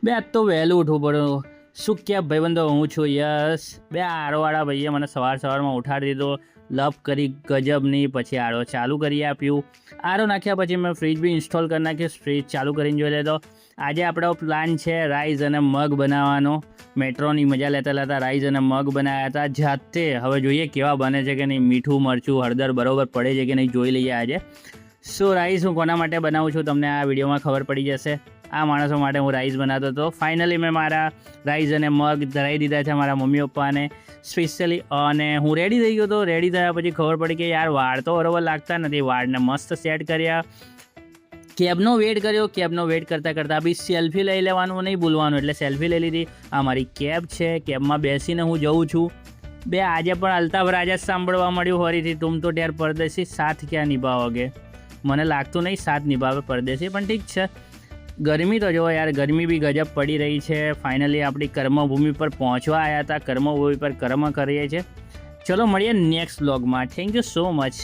બે આજ તો વહેલું ઉઠવું પડ્યું. શું કે ભાઈબંધો, હું છું યશ. બે આરોવાળા ભાઈએ મને સવારમાં ઉઠાડી દીધો, લપ કરી ગજબની. પછી આરો ચાલુ કરી આપ્યું. આરો નાખ્યા પછી મેં ફ્રીજ બી ઇન્સ્ટોલ કરી નાખ્યું. ફ્રીજ ચાલુ કરીને જોઈ લેતો. આજે આપણો પ્લાન છે રાઈસ અને મગ બનાવવાનો. મેટ્રોની મજા લેતા લેતા રાઈસ અને મગ બનાવ્યા હતા જાતે. હવે જોઈએ કેવા બને છે કે નહીં, મીઠું મરચું હળદર બરોબર પડે છે કે નહીં જોઈ લઈએ આજે. સો રાઈસ હું કોના માટે બનાવું છું તમને આ વિડીયોમાં ખબર પડી જશે. આ માણસો માટે હું રાઈસ બનાવતો હતો. ફાઇનલી મેં મારા રાઈસ અને મગ ધરાવી દીધા છે મારા મમ્મી પપ્પાને સ્પેશિયલી, અને હું રેડી થઈ ગયો હતો. રેડી થયા પછી ખબર પડી કે યાર વાળ તો બરોબર લાગતા નથી. વાળને મસ્ત સેટ કર્યા, કેબનો વેટ કર્યો. કેબનો વેટ કરતાં કરતાં બી સેલ્ફી લઈ લેવાનું નહીં ભૂલવાનું, એટલે સેલ્ફી લઈ લીધી. આ મારી કેબ છે, કેબમાં બેસીને હું જઉં છું. બે આજે પણ અલ્તાફ રાજા સાંભળવા મળ્યું ફરીથી, તુમ તો ડેર પરદેશી સાથ ક્યાં નિભાવોગે. મને લાગતું નહીં સાથ નિભાવે પરદેશી, પણ ઠીક છે. ગરમી તો જો યાર, ગરમી બી ગજબ પડી રહી છે. ફાઇનલી આપણી કર્મભૂમિ પર પહોંચવા આવ્યા હતા. કર્મભૂમિ પર કર્મ કરીએ છીએ. ચલો મળીએ નેક્સ્ટ વ્લોગમાં. Thank you so much.